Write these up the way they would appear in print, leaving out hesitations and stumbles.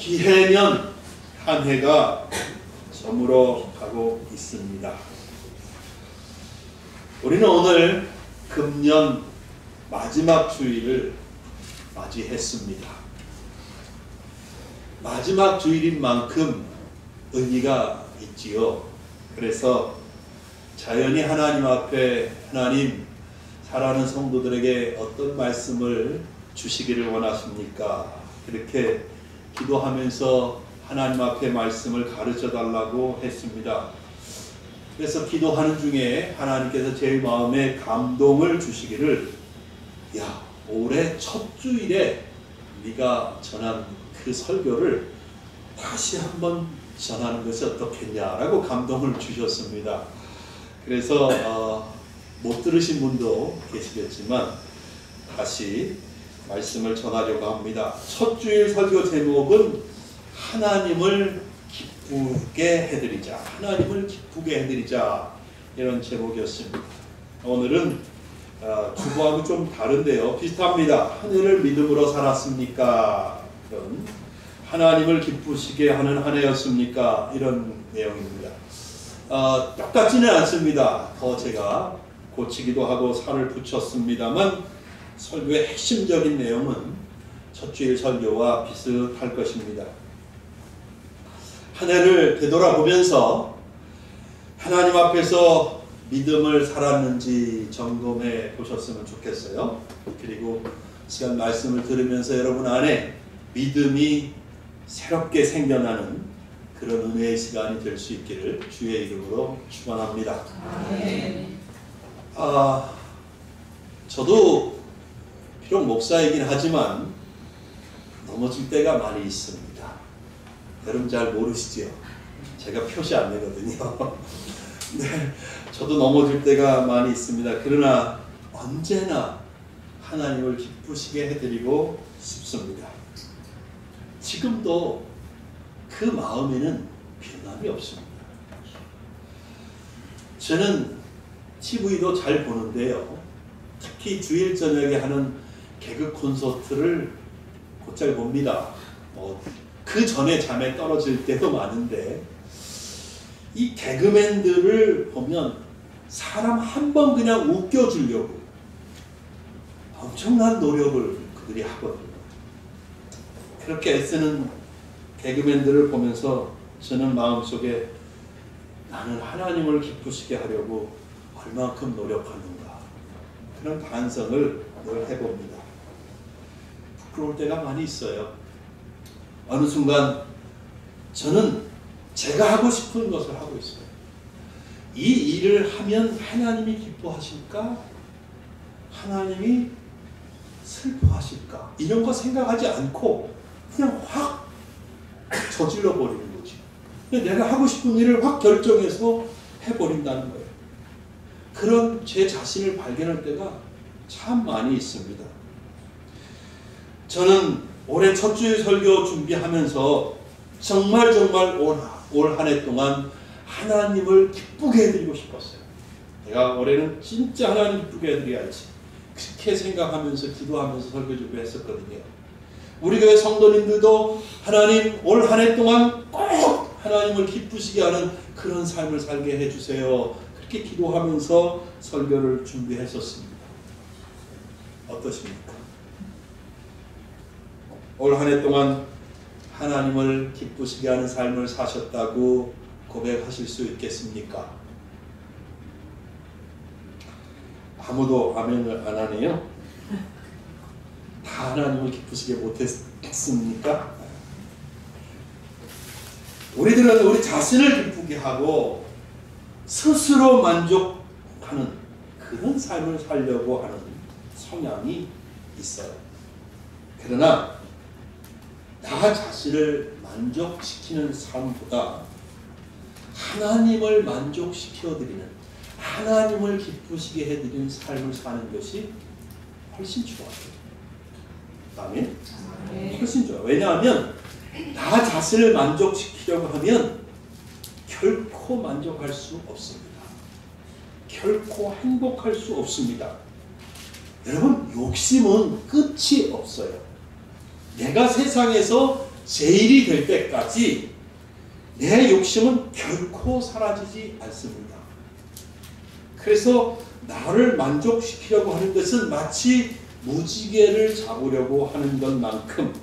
기해년 한 해가 저물어 가고 있습니다. 우리는 오늘 금년 마지막 주일을 맞이했습니다. 마지막 주일인 만큼 의미가 있지요. 그래서 자연히 하나님 앞에 하나님 사랑하는 성도들에게 어떤 말씀을 주시기를 원하십니까? 그렇게 기도하면서 하나님 앞에 말씀을 가르쳐 달라고 했습니다. 그래서 기도하는 중에 하나님께서 제 마음에 감동을 주시기를, 야, 올해 첫 주일에 네가 전한 그 설교를 다시 한번 전하는 것이 어떻겠냐라고 감동을 주셨습니다. 그래서 못 들으신 분도 계시겠지만 다시 말씀을 전하려고 합니다. 첫 주일 설교 제목은 하나님을 기쁘게 해드리자, 하나님을 기쁘게 해드리자, 이런 제목이었습니다. 오늘은 주보하고 좀 다른데요, 비슷합니다. 한 해를 믿음으로 살았습니까? 이런, 하나님을 기쁘시게 하는 한 해였습니까? 이런 내용입니다. 똑같지는 않습니다. 더 제가 고치기도 하고 살을 붙였습니다만 설교의 핵심적인 내용은 첫 주일 설교와 비슷할 것입니다. 한 해를 되돌아보면서 하나님 앞에서 믿음을 살았는지 점검해 보셨으면 좋겠어요. 그리고 시간 말씀을 들으면서 여러분 안에 믿음이 새롭게 생겨나는 그런 은혜의 시간이 될 수 있기를 주의 이름으로 축원합니다. 저도 비록 목사이긴 하지만 넘어질 때가 많이 있습니다. 여러분 잘 모르시죠? 제가 표시 안 내거든요. 네, 저도 넘어질 때가 많이 있습니다. 그러나 언제나 하나님을 기쁘시게 해드리고 싶습니다. 지금도 그 마음에는 변함이 없습니다. 저는 TV도 잘 보는데요, 특히 주일 저녁에 하는 개그 콘서트를 곧잘 봅니다. 그 전에 잠에 떨어질 때도 많은데, 이 개그맨들을 보면 사람 한 번 그냥 웃겨주려고 엄청난 노력을 그들이 하거든요. 그렇게 애쓰는 개그맨들을 보면서 저는 마음속에 나는 하나님을 기쁘시게 하려고 얼만큼 노력하는가, 그런 반성을 늘 해봅니다. 부끄러울 때가 많이 있어요. 어느 순간 저는 제가 하고 싶은 것을 하고 있어요. 이 일을 하면 하나님이 기뻐하실까? 하나님이 슬퍼하실까? 이런 거 생각하지 않고 그냥 확 저질러 버리는 거지. 내가 하고 싶은 일을 확 결정해서 해버린다는 거예요. 그런 제 자신을 발견할 때가 참 많이 있습니다. 저는 올해 첫 주일 설교 준비하면서 정말 올 한 해 동안 하나님을 기쁘게 해드리고 싶었어요. 내가 올해는 진짜 하나님 기쁘게 해드려야지, 그렇게 생각하면서 기도하면서 설교 준비했었거든요. 우리 교회 성도님들도 하나님 올 한 해 동안 꼭 하나님을 기쁘시게 하는 그런 삶을 살게 해주세요, 그렇게 기도하면서 설교를 준비했었습니다. 어떠십니까? 올 한 해 동안 하나님을 기쁘시게 하는 삶을 사셨다고 고백하실 수 있겠습니까? 아무도 아멘을 안 하네요. 다 하나님을 기쁘시게 못했습니까? 우리들은 우리 자신을 기쁘게 하고 스스로 만족하는 그런 삶을 살려고 하는 성향이 있어요. 그러나 나 자신을 만족시키는 삶보다 하나님을 만족시켜드리는, 하나님을 기쁘시게 해드리는 삶을 사는 것이 훨씬 좋아요. 아멘? 훨씬 좋아요. 왜냐하면 나 자신을 만족시키려고 하면 결코 만족할 수 없습니다. 결코 행복할 수 없습니다. 여러분, 욕심은 끝이 없어요. 내가 세상에서 제일이 될 때까지 내 욕심은 결코 사라지지 않습니다. 그래서 나를 만족시키려고 하는 것은 마치 무지개를 잡으려고 하는 것만큼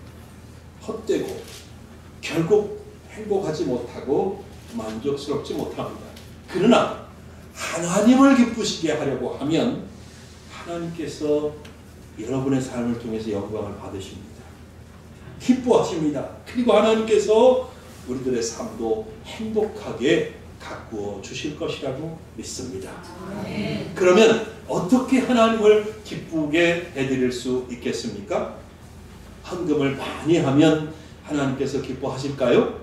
헛되고 결국 행복하지 못하고 만족스럽지 못합니다. 그러나 하나님을 기쁘시게 하려고 하면 하나님께서 여러분의 삶을 통해서 영광을 받으십니다. 기뻐하십니다. 그리고 하나님께서 우리들의 삶도 행복하게 가꾸어 주실 것이라고 믿습니다. 그러면 어떻게 하나님을 기쁘게 해드릴 수 있겠습니까? 헌금을 많이 하면 하나님께서 기뻐하실까요?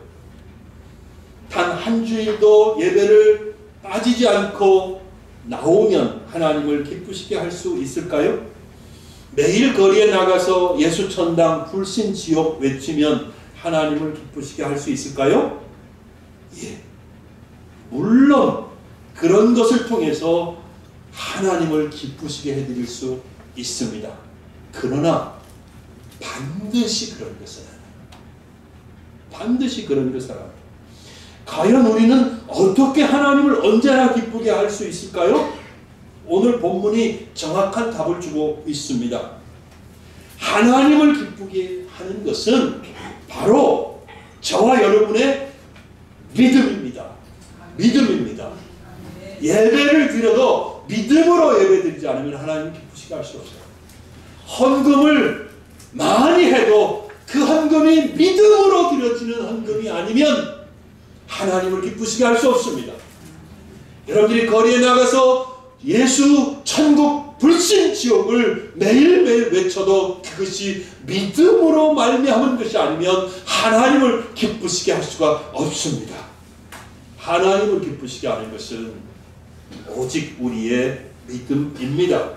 단 한 주일도 예배를 빠지지 않고 나오면 하나님을 기쁘시게 할 수 있을까요? 매일 거리에 나가서 예수천당 불신지옥 외치면 하나님을 기쁘시게 할 수 있을까요? 예. 물론 그런 것을 통해서 하나님을 기쁘시게 해드릴 수 있습니다. 그러나 반드시 그런 것은 아닙니다. 반드시 그런 것은 아닙니다. 과연 우리는 어떻게 하나님을 언제나 기쁘게 할 수 있을까요? 오늘 본문이 정확한 답을 주고 있습니다. 하나님을 기쁘게 하는 것은 바로 저와 여러분의 믿음입니다. 믿음입니다. 예배를 드려도 믿음으로 예배드리지 않으면 하나님 기쁘시게 할 수 없어요. 헌금을 많이 해도 그 헌금이 믿음으로 드려지는 헌금이 아니면 하나님을 기쁘시게 할 수 없습니다. 여러분들이 거리에 나가서 예수 천국 불신 지옥을 매일매일 외쳐도 그것이 믿음으로 말미암은 것이 아니면 하나님을 기쁘시게 할 수가 없습니다. 하나님을 기쁘시게 하는 것은 오직 우리의 믿음입니다.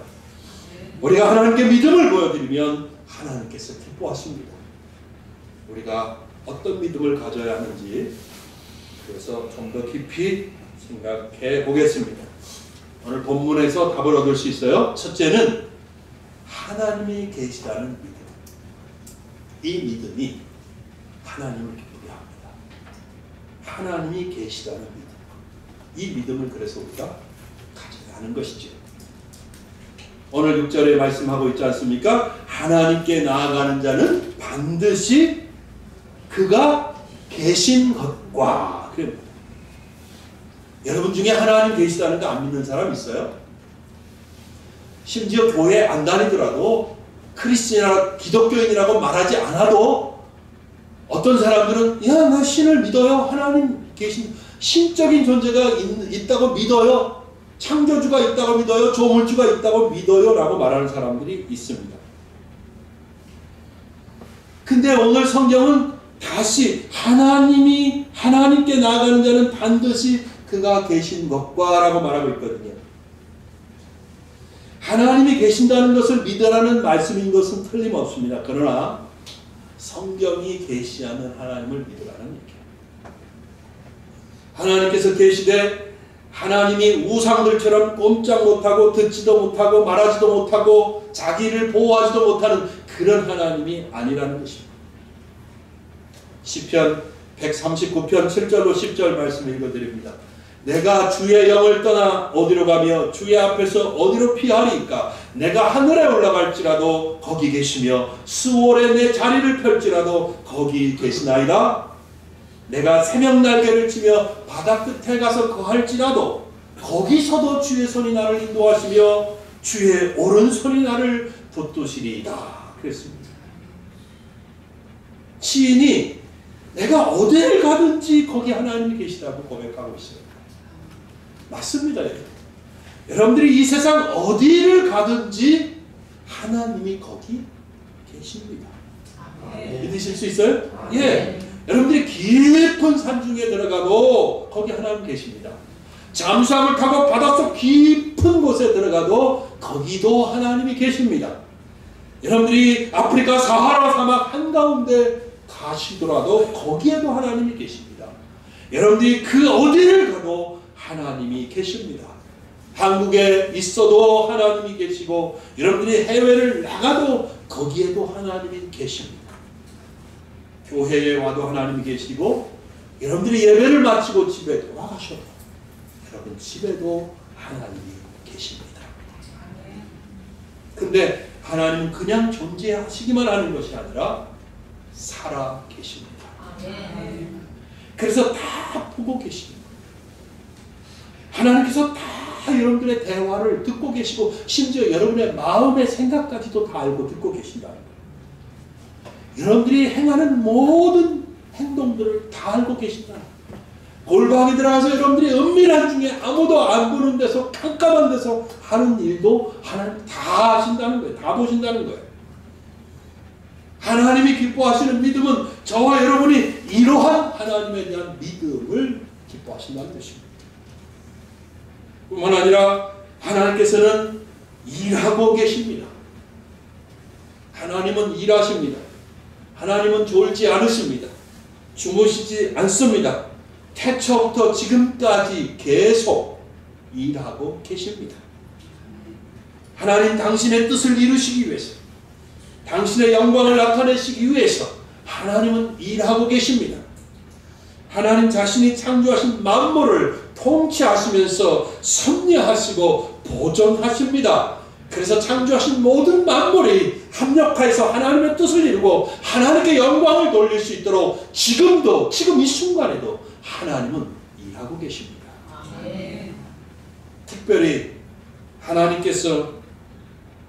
우리가 하나님께 믿음을 보여드리면 하나님께서 기뻐하십니다. 우리가 어떤 믿음을 가져야 하는지 그래서 좀 더 깊이 생각해 보겠습니다. 오늘 본문에서 답을 얻을 수 있어요. 첫째는 하나님이 계시다는 믿음. 이 믿음이 하나님을 기쁘게 합니다. 하나님이 계시다는 믿음. 이 믿음을 그래서 우리가 가져야 하는 것이죠. 오늘 6절에 말씀하고 있지 않습니까? 하나님께 나아가는 자는 반드시 그가 계신 것과 그럽니다. 여러분 중에 하나님 계시다는 거 안 믿는 사람 있어요? 심지어 교회 안 다니더라도 크리스천이나 기독교인이라고 말하지 않아도 어떤 사람들은 야, 나 신을 믿어요. 하나님 계신 신적인 존재가 있다고 믿어요. 창조주가 있다고 믿어요. 조물주가 있다고 믿어요. 라고 말하는 사람들이 있습니다. 근데 오늘 성경은 다시 하나님께 나아가는 자는 반드시 그가 계신 것과 라고 말하고 있거든요. 하나님이 계신다는 것을 믿으라는 말씀인 것은 틀림없습니다. 그러나 성경이 계시하는 하나님을 믿으라는 얘기예요. 하나님께서 계시되 하나님이 우상들처럼 꼼짝 못하고 듣지도 못하고 말하지도 못하고 자기를 보호하지도 못하는 그런 하나님이 아니라는 것입니다. 시편 139편 7절로 10절 말씀 읽어드립니다. 내가 주의 영을 떠나 어디로 가며 주의 앞에서 어디로 피하리이까? 내가 하늘에 올라갈지라도 거기 계시며 수월에 내 자리를 펼지라도 거기 계시나이다. 내가 새벽 날개를 치며 바다 끝에 가서 거할지라도 거기서도 주의 손이 나를 인도하시며 주의 오른손이 나를 붙드시리이다. 그랬습니다. 시인이 내가 어디를 가든지 거기 하나님이 계시다고 고백하고 있어요. 맞습니다. 여러분들이 이 세상 어디를 가든지 하나님이 거기 계십니다. 믿으실 수 있어요? 예. 여러분들이 깊은 산중에 들어가도 거기 하나님 계십니다. 잠수함을 타고 바닷속 깊은 곳에 들어가도 거기도 하나님이 계십니다. 여러분들이 아프리카 사하라 사막 한가운데 가시더라도 거기에도 하나님이 계십니다. 여러분들이 그 어디를 가도 하나님이 계십니다. 한국에 있어도 하나님이 계시고 여러분들이 해외를 나가도 거기에도 하나님이 계십니다. 교회에 와도 하나님이 계시고 여러분들이 예배를 마치고 집에 돌아가셔도 여러분 집에도 하나님이 계십니다. 근데 하나님은 그냥 존재하시기만 하는 것이 아니라 살아 계십니다. 그래서 다 보고 계십니다. 하나님께서 다 여러분들의 대화를 듣고 계시고 심지어 여러분의 마음의 생각까지도 다 알고 듣고 계신다는 거예요. 여러분들이 행하는 모든 행동들을 다 알고 계신다는 거예요. 골방에 들어가서 여러분들이 은밀한 중에 아무도 안 보는 데서 깜깜한 데서 하는 일도 하나님 다 하신다는 거예요. 다 보신다는 거예요. 하나님이 기뻐하시는 믿음은 저와 여러분이 이러한 하나님에 대한 믿음을 기뻐하신다는 것입니다. 뿐만 아니라 하나님께서는 일하고 계십니다. 하나님은 일하십니다. 하나님은 졸지 않으십니다. 주무시지 않습니다. 태초부터 지금까지 계속 일하고 계십니다. 하나님 당신의 뜻을 이루시기 위해서, 당신의 영광을 나타내시기 위해서 하나님은 일하고 계십니다. 하나님 자신이 창조하신 만물을 통치하시면서 섭리하시고 보존하십니다. 그래서 창조하신 모든 만물이 합력하여서 하나님의 뜻을 이루고 하나님께 영광을 돌릴 수 있도록 지금도, 지금 이 순간에도 하나님은 일하고 계십니다. 특별히 하나님께서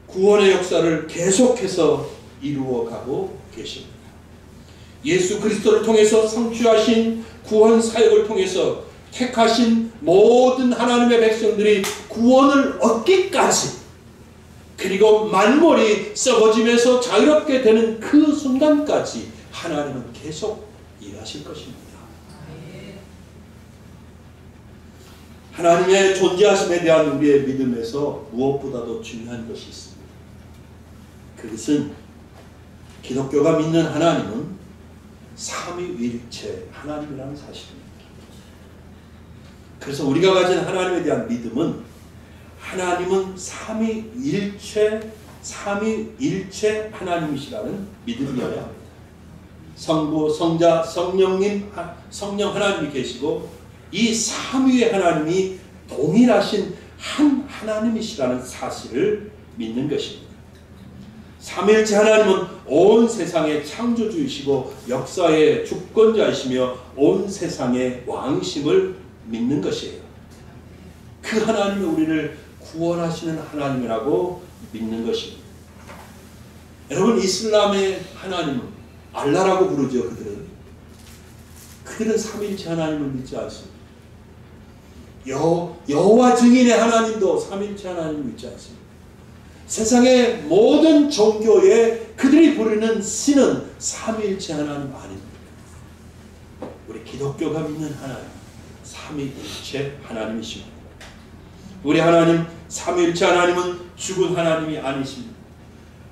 구원의 역사를 계속해서 이루어가고 계십니다. 예수 그리스도를 통해서 성취하신 구원 사역을 통해서 택하신 모든 하나님의 백성들이 구원을 얻기까지, 그리고 만물이 썩어지면서 자유롭게 되는 그 순간까지 하나님은 계속 일하실 것입니다. 하나님의 존재하심에 대한 우리의 믿음에서 무엇보다도 중요한 것이 있습니다. 그것은 기독교가 믿는 하나님은 삼위일체 하나님이라는 사실입니다. 그래서 우리가 가진 하나님에 대한 믿음은 하나님은 삼위일체 하나님이시라는 믿음이어야 합니다. 성부, 성자, 성령 하나님이 계시고 이 삼위의 하나님이 동일하신 한 하나님이시라는 사실을 믿는 것입니다. 삼위일체 하나님은 온 세상의 창조주이시고 역사의 주권자이시며 온 세상의 왕이심을 믿는 것이에요. 그 하나님이 우리를 구원하시는 하나님이라고 믿는 것입니다. 여러분, 이슬람의 하나님은 알라라고 부르죠. 그들은 삼위일체 하나님을 믿지 않습니다. 여호와 증인의 하나님도 삼위일체 하나님을 믿지 않습니다. 세상의 모든 종교에 그들이 부르는 신은 삼위일체 하나님 아닙니다. 우리 기독교가 믿는 하나님, 삼위일체 하나님이십니다. 우리 하나님, 삼위일체 하나님은 죽은 하나님이 아니십니다.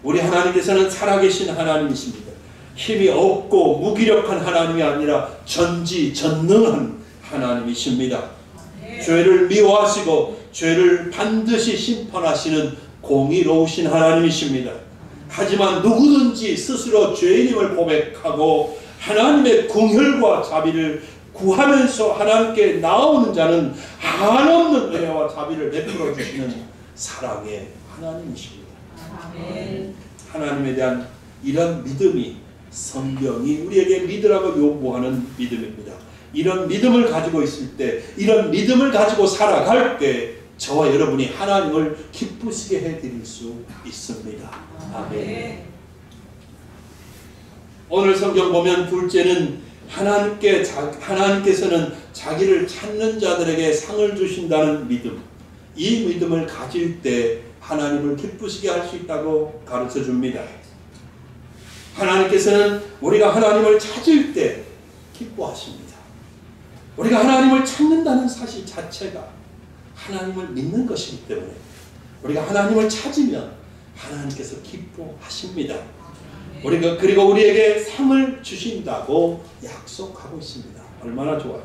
우리 하나님께서는 살아계신 하나님이십니다. 힘이 없고 무기력한 하나님이 아니라 전지전능한 하나님이십니다. 죄를 미워하시고 죄를 반드시 심판하시는 공의로우신 하나님이십니다. 하지만 누구든지 스스로 죄인임을 고백하고 하나님의 긍휼과 자비를 구하면서 하나님께 나오는 자는 한없는 은혜와 자비를 베풀어 주시는 사랑의 하나님이십니다. 하나님에 대한 이런 믿음이 성경이 우리에게 믿으라고 요구하는 믿음입니다. 이런 믿음을 가지고 있을 때, 이런 믿음을 가지고 살아갈 때 저와 여러분이 하나님을 기쁘시게 해드릴 수 있습니다. 아멘. 오늘 성경 보면 둘째는 하나님께서는 자기를 찾는 자들에게 상을 주신다는 믿음. 이 믿음을 가질 때 하나님을 기쁘시게 할 수 있다고 가르쳐 줍니다. 하나님께서는 우리가 하나님을 찾을 때 기뻐하십니다. 우리가 하나님을 찾는다는 사실 자체가 하나님을 믿는 것이기 때문에 우리가 하나님을 찾으면 하나님께서 기뻐하십니다. 그리고 우리에게 상을 주신다고 약속하고 있습니다. 얼마나 좋아요.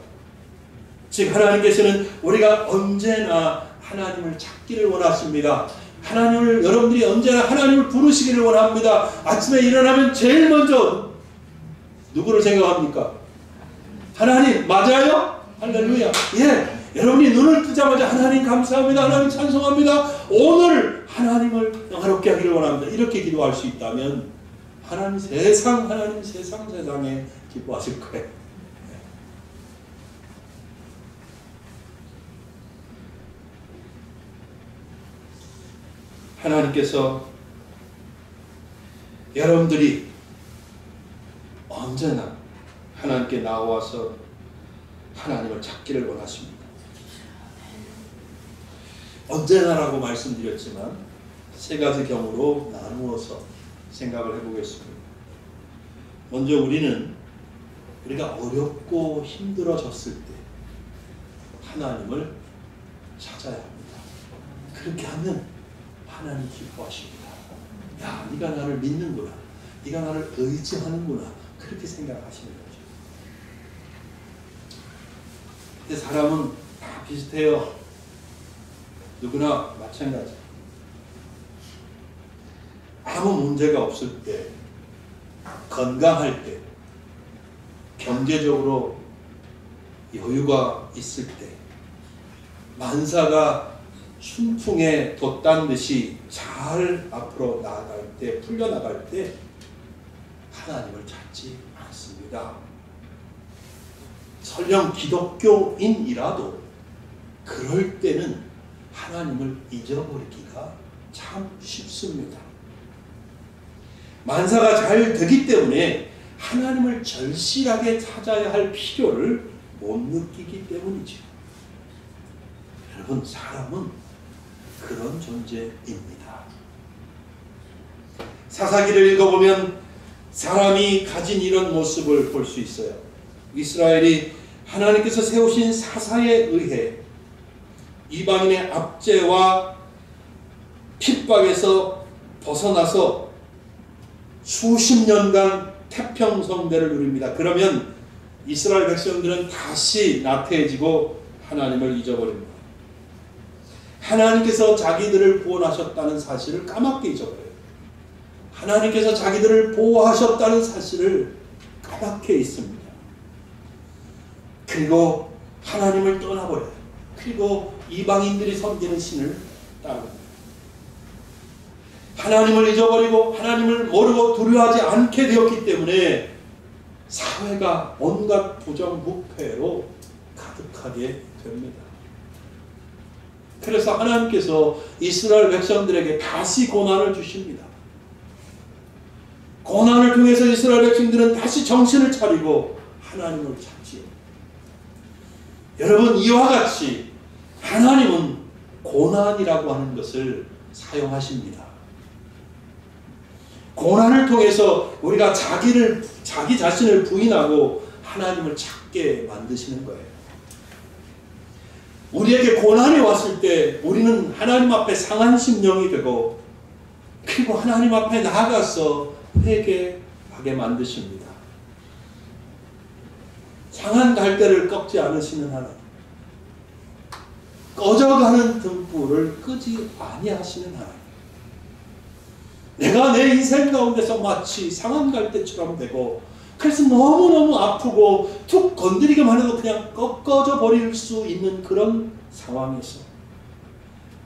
즉 하나님께서는 우리가 언제나 하나님을 찾기를 원하십니다. 여러분들이 언제나 하나님을 부르시기를 원합니다. 아침에 일어나면 제일 먼저 누구를 생각합니까? 하나님. 맞아요? 할렐루야. 예. 여러분이 눈을 뜨자마자 하나님 감사합니다. 하나님 찬송합니다. 오늘 하나님을 영화롭게 하기를 원합니다. 이렇게 기도할 수 있다면 하나님 세상에 기뻐하실 거예요. 하나님께서 여러분들이 언제나 하나님께 나와서 하나님을 찾기를 원하십니다. 언제나라고 말씀드렸지만 세 가지 경우로 나누어서 생각을 해보겠습니다. 먼저 우리가 어렵고 힘들어졌을 때 하나님을 찾아야 합니다. 그렇게 하면 하나님 기뻐하십니다. 야, 네가 나를 믿는구나. 네가 나를 의지하는구나. 그렇게 생각하시는 거죠. 근데 사람은 다 비슷해요. 누구나 마찬가지. 아무 문제가 없을 때, 건강할 때, 경제적으로 여유가 있을 때, 만사가 순풍에 돛단 듯이 잘 앞으로 나아갈 때, 풀려나갈 때 하나님을 찾지 않습니다. 설령 기독교인이라도 그럴 때는 하나님을 잊어버리기가 참 쉽습니다. 만사가 잘 되기 때문에 하나님을 절실하게 찾아야 할 필요를 못 느끼기 때문이죠. 여러분, 사람은 그런 존재입니다. 사사기를 읽어보면 사람이 가진 이런 모습을 볼 수 있어요. 이스라엘이 하나님께서 세우신 사사에 의해 이방인의 압제와 핍박에서 벗어나서 수십 년간 태평성대를 누립니다. 그러면 이스라엘 백성들은 다시 나태해지고 하나님을 잊어버립니다. 하나님께서 자기들을 구원하셨다는 사실을 까맣게 잊어버려요. 하나님께서 자기들을 보호하셨다는 사실을 까맣게 잊습니다. 그리고 하나님을 떠나버려요. 그리고 이방인들이 섬기는 신을 따릅니다. 하나님을 잊어버리고 하나님을 모르고 두려워하지 않게 되었기 때문에 사회가 온갖 부정부패로 가득하게 됩니다. 그래서 하나님께서 이스라엘 백성들에게 다시 고난을 주십니다. 고난을 통해서 이스라엘 백성들은 다시 정신을 차리고 하나님을 찾지요. 여러분, 이와 같이 하나님은 고난이라고 하는 것을 사용하십니다. 고난을 통해서 우리가 자기 자신을 부인하고 하나님을 찾게 만드시는 거예요. 우리에게 고난이 왔을 때 우리는 하나님 앞에 상한 심령이 되고 그리고 하나님 앞에 나아가서 회개하게 만드십니다. 상한 갈대를 꺾지 않으시는 하나님, 꺼져가는 등불을 끄지 아니하시는 하나님, 내가 내 인생 가운데서 마치 상한 갈대처럼 되고 그래서 너무너무 아프고 툭 건드리기만 해도 그냥 꺼져 버릴 수 있는 그런 상황에서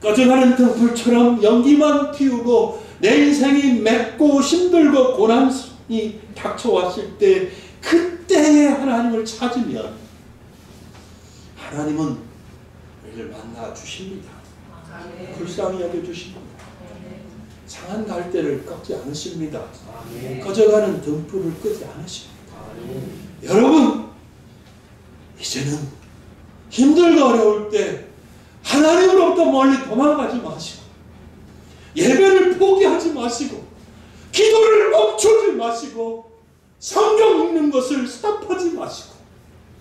꺼져가는 등불처럼 연기만 피우고 내 인생이 맵고 힘들고 고난이 닥쳐왔을 때 그때에 하나님을 찾으면 하나님은 우리를 만나 주십니다. 불쌍히 여겨주십니다. 상한 갈대를 꺾지 않으십니다. 꺼져가는 등불을 끄지 않으십니다. 여러분, 이제는 힘들고 어려울 때 하나님으로부터 멀리 도망가지 마시고 예배를 포기하지 마시고 기도를 멈추지 마시고 성경 읽는 것을 스탑하지 마시고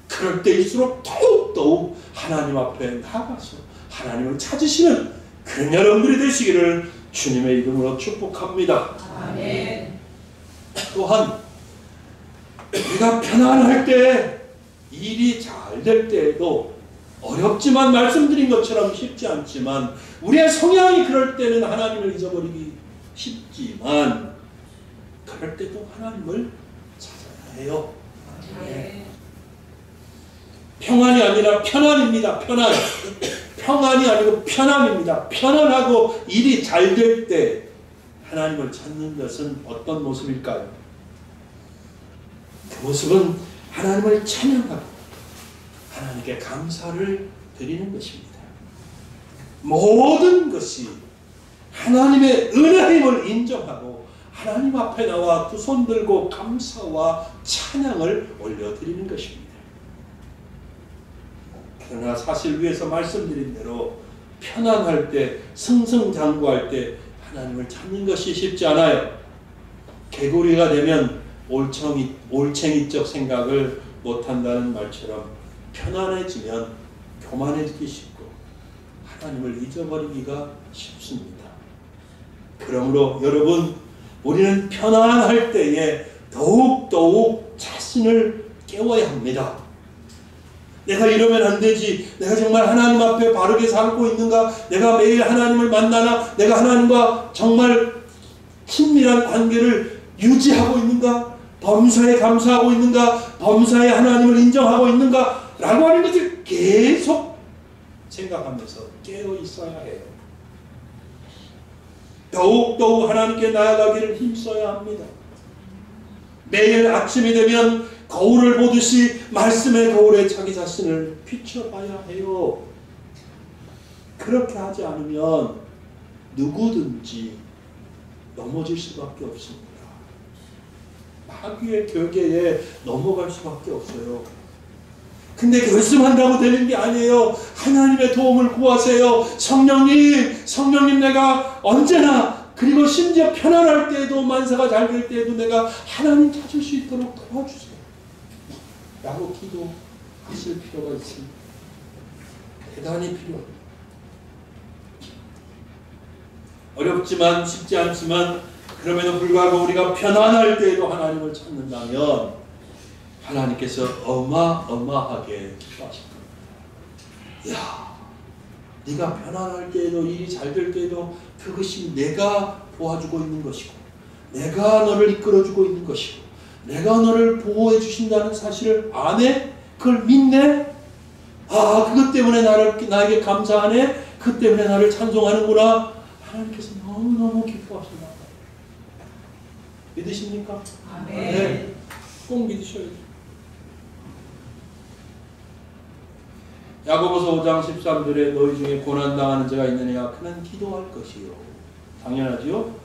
그럴 때일수록 더욱 하나님 앞에 나가서 하나님을 찾으시는 그런 여러분들이 되시기를 주님의 이름으로 축복합니다. 아멘. 또한 우리가 편안할 때, 일이 잘 될 때에도 어렵지만 말씀드린 것처럼 쉽지 않지만 우리의 성향이 그럴 때는 하나님을 잊어버리기 쉽지만 그럴 때도 하나님을 찾아야 해요. 평안이 아니라 편안입니다. 편안. 평안이 아니고 편안입니다. 편안하고 일이 잘 될 때 하나님을 찾는 것은 어떤 모습일까요? 그 모습은 하나님을 찬양하고 하나님께 감사를 드리는 것입니다. 모든 것이 하나님의 은혜임을 인정하고 하나님 앞에 나와 두 손 들고 감사와 찬양을 올려드리는 것입니다. 그러나 사실 위에서 말씀드린 대로 편안할 때, 승승장구할 때 하나님을 찾는 것이 쉽지 않아요. 개구리가 되면 올챙이적 생각을 못한다는 말처럼 편안해지면 교만해지기 쉽고 하나님을 잊어버리기가 쉽습니다. 그러므로 여러분, 우리는 편안할 때에 더욱 자신을 깨워야 합니다. 내가 이러면 안 되지. 내가 정말 하나님 앞에 바르게 살고 있는가? 내가 매일 하나님을 만나나? 내가 하나님과 정말 친밀한 관계를 유지하고 있는가? 범사에 감사하고 있는가? 범사에 하나님을 인정하고 있는가? 라고 하는 것을 계속 생각하면서 깨어 있어야 해요. 더욱 하나님께 나아가기를 힘써야 합니다. 매일 아침이 되면 거울을 보듯이 말씀의 거울에 자기 자신을 비춰봐야 해요. 그렇게 하지 않으면 누구든지 넘어질 수밖에 없습니다. 마귀의 격에 넘어갈 수밖에 없어요. 근데 결심한다고 되는 게 아니에요. 하나님의 도움을 구하세요. 성령님 내가 언제나, 그리고 심지어 편안할 때에도, 만사가 잘 될 때에도 내가 하나님 찾을 수 있도록 도와주세요 라고 기도하실 필요가 있습니다. 대단히 필요합니다. 어렵지만, 쉽지 않지만 그럼에도 불구하고 우리가 편안할 때에도 하나님을 찾는다면 하나님께서 어마어마하게 기뻐하실 겁니다. 이야, 네가 편안할 때에도, 일이 잘 될 때에도 그것이 내가 도와주고 있는 것이고, 내가 너를 이끌어주고 있는 것이고, 내가 너를 보호해 주신다는 사실을 아네? 그걸 믿네? 아, 그것 때문에 나에게 감사하네? 그 때문에 나를 찬송하는구나. 하나님께서 너무너무 기뻐하신다. 믿으십니까? 아멘. 네, 꼭 믿으셔야 돼요. 야고보서 5장 13절에 너희 중에 고난당하는 자가 있느냐? 그는 기도할 것이요. 당연하지요.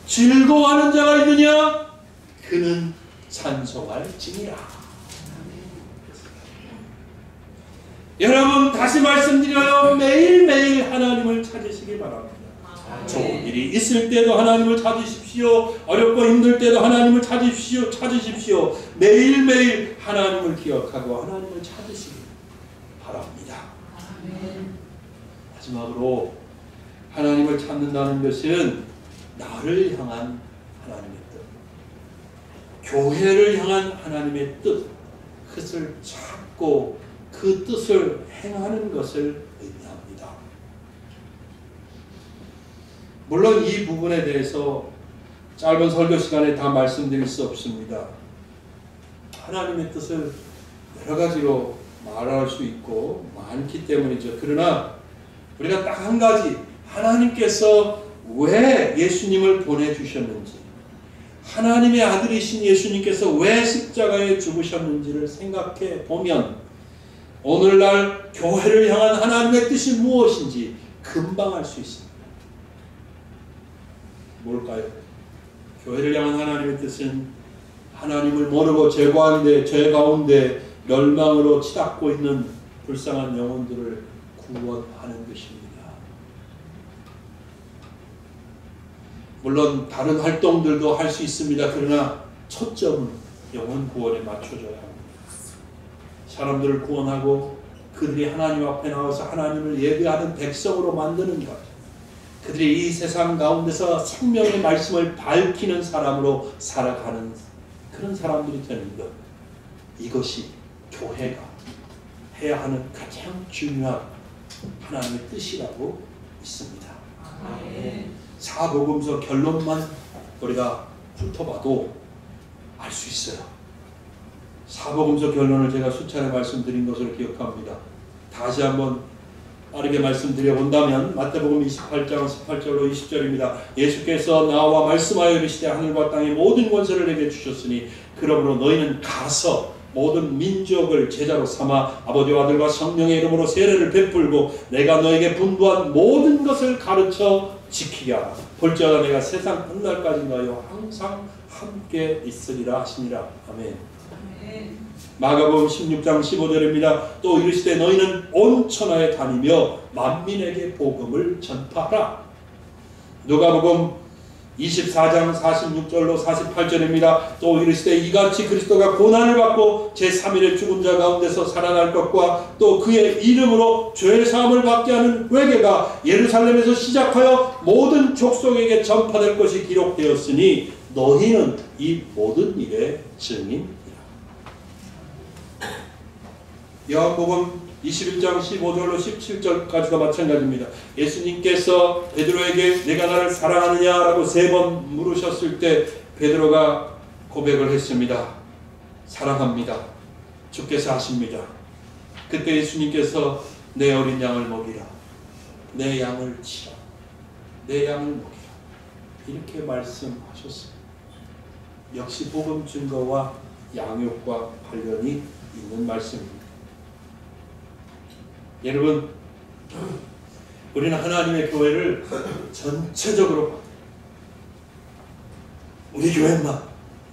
즐거워하는 자가 있느냐? 그는 찬송할지니라. 여러분, 다시 말씀드려요. 매일매일 하나님을 찾으시기 바랍니다. 좋은 일이 있을 때도 하나님을 찾으십시오. 어렵고 힘들 때도 하나님을 찾으십시오. 매일매일 하나님을 기억하고 하나님을 찾으시기 바랍니다. 마지막으로, 하나님을 찾는다는 것은 나를 향한 하나님의 뜻, 교회를 향한 하나님의 뜻을 찾고 그 뜻을 행하는 것을 의미합니다. 물론 이 부분에 대해서 짧은 설교 시간에 다 말씀드릴 수 없습니다. 하나님의 뜻을 여러 가지로 말할 수 있고 많기 때문이죠. 그러나 우리가 딱 한 가지, 하나님께서 왜 예수님을 보내주셨는지, 하나님의 아들이신 예수님께서 왜 십자가에 죽으셨는지를 생각해 보면 오늘날 교회를 향한 하나님의 뜻이 무엇인지 금방 알 수 있습니다. 뭘까요? 교회를 향한 하나님의 뜻은 하나님을 모르고 죄 가운데 멸망으로 치닫고 있는 불쌍한 영혼들을 구원하는 것입니다. 물론 다른 활동들도 할 수 있습니다. 그러나 초점은 영혼 구원에 맞춰줘야 합니다. 사람들을 구원하고 그들이 하나님 앞에 나와서 하나님을 예배하는 백성으로 만드는 것, 그들이 이 세상 가운데서 생명의 말씀을 밝히는 사람으로 살아가는 그런 사람들이 되는 것, 이것이 교회가 해야 하는 가장 중요한 하나님의 뜻이라고 있습니다. 사복음서 결론만 우리가 훑어봐도 알 수 있어요. 사복음서 결론을 제가 수차례 말씀드린 것을 기억합니다. 다시 한번 빠르게 말씀드려 본다면 마태복음 28장 18절로 20절입니다. 예수께서 나와 말씀하여 이르시되 하늘과 땅의 모든 권세를 내게 주셨으니 그러므로 너희는 가서 모든 민족을 제자로 삼아 아버지와 아들과 성령의 이름으로 세례를 베풀고 내가 너에게 분부한 모든 것을 가르쳐 지키게 하라. 볼지어다 내가 세상 끝날까지 너희와 항상 함께 있으리라 하시니라. 아멘. 마가복음 16장 15절입니다. 또 이르시되 너희는 온 천하에 다니며 만민에게 복음을 전파하라. 누가복음 24장 46절로 48절입니다. 또 이르시되 이같이 그리스도가 고난을 받고 제3일에 죽은 자 가운데서 살아날 것과 또 그의 이름으로 죄사함을 받게 하는 회개가 예루살렘에서 시작하여 모든 족속에게 전파될 것이 기록되었으니 너희는 이 모든 일의 증인이라. 요한복음 21장 15절로 17절까지도 마찬가지입니다. 예수님께서 베드로에게 내가 나를 사랑하느냐라고 3번 물으셨을 때 베드로가 고백을 했습니다. 사랑합니다. 주께서 하십니다. 그때 예수님께서 내 어린 양을 먹이라. 내 양을 치라. 내 양을 먹이라. 이렇게 말씀하셨어요. 역시 복음 증거와 양육과 관련이 있는 말씀입니다. 여러분, 우리는 하나님의 교회를 전체적으로 봐요. 우리 교회만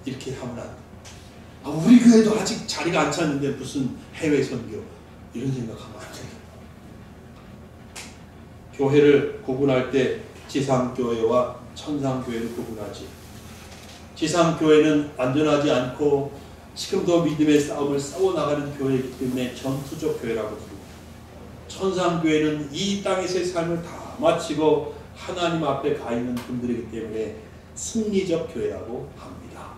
이렇게 하면 안 돼. 우리 교회도 아직 자리가 안 찼는데 무슨 해외 선교 이런 생각하면 안 돼요. 교회를 구분할 때 지상교회와 천상교회를 구분하지. 지상교회는 안전하지 않고 지금도 믿음의 싸움을 싸워나가는 교회이기 때문에 전투적 교회라고 부릅니다. 천상교회는 이 땅에서의 삶을 다 마치고 하나님 앞에 가 있는 분들이기 때문에 승리적 교회라고 합니다.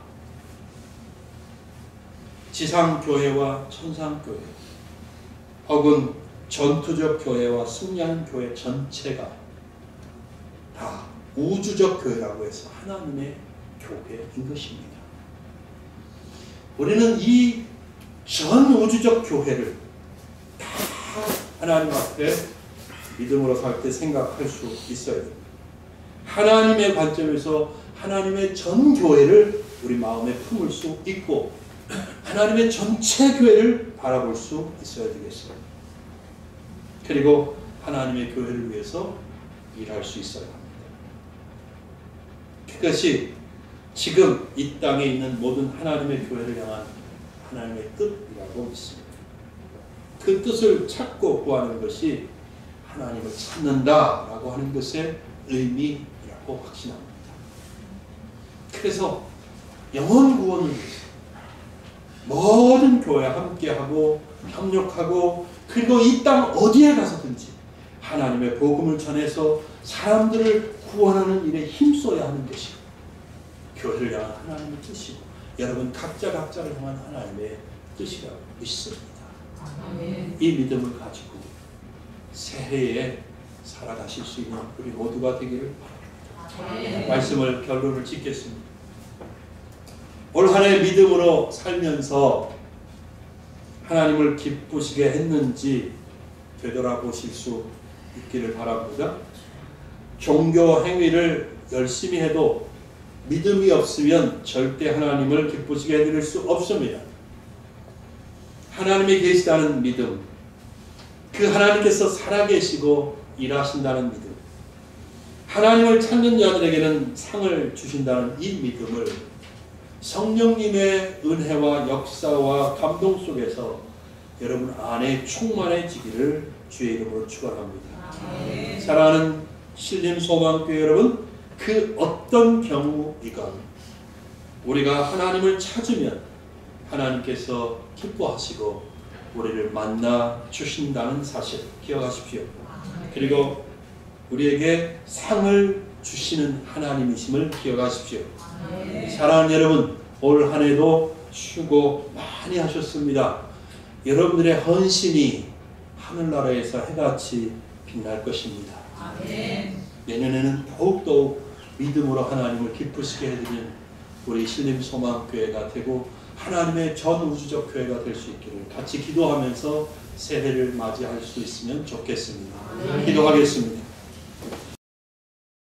지상교회와 천상교회 혹은 전투적 교회와 승리하는 교회 전체가 다 우주적 교회라고 해서 하나님의 교회인 것입니다. 우리는 이 전 우주적 교회를 다 하나님 앞에 믿음으로 살 때 생각할 수 있어야 됩니다. 하나님의 관점에서 하나님의 전 교회를 우리 마음에 품을 수 있고 하나님의 전체 교회를 바라볼 수 있어야 되겠어요. 그리고 하나님의 교회를 위해서 일할 수 있어야 합니다. 그것이 지금 이 땅에 있는 모든 하나님의 교회를 향한 하나님의 뜻이라고 믿습니다. 그 뜻을 찾고 구하는 것이 하나님을 찾는다라고 하는 것의 의미라고 확신합니다. 그래서 영혼 구원을 위해서 모든 교회와 함께하고 협력하고 그리고 이 땅 어디에 가서든지 하나님의 복음을 전해서 사람들을 구원하는 일에 힘써야 하는 것이 교회를 향한 하나님의 뜻이고 여러분 각자를 향한 하나님의 뜻이라고 믿습니다. 이 믿음을 가지고 새해에 살아가실 수 있는 우리 모두가 되기를 바랍니다. 말씀을 결론을 짓겠습니다. 올 한 해 믿음으로 살면서 하나님을 기쁘시게 했는지 되돌아보실 수 있기를 바랍니다. 종교 행위를 열심히 해도 믿음이 없으면 절대 하나님을 기쁘시게 해드릴 수 없습니다. 하나님이 계시다는 믿음, 그 하나님께서 살아계시고 일하신다는 믿음, 하나님을 찾는 자들에게는 상을 주신다는 이 믿음을 성령님의 은혜와 역사와 감동 속에서 여러분 안에 충만해지기를 주의 이름으로 축원합니다. 사랑하는 신림소망교회 여러분, 그 어떤 경우이건 우리가 하나님을 찾으면 하나님께서 기뻐하시고 우리를 만나 주신다는 사실 기억하십시오. 그리고 우리에게 상을 주시는 하나님이심을 기억하십시오. 사랑하는 여러분, 올 한 해도 수고 많이 하셨습니다. 여러분들의 헌신이 하늘나라에서 해같이 빛날 것입니다. 내년에는 더욱더욱 믿음으로 하나님을 기쁘시게 해드리는 우리 신림소망교회가 되고 하나님의 전 우주적 교회가 될 수 있기를 같이 기도하면서 새해를 맞이할 수 있으면 좋겠습니다. 기도하겠습니다.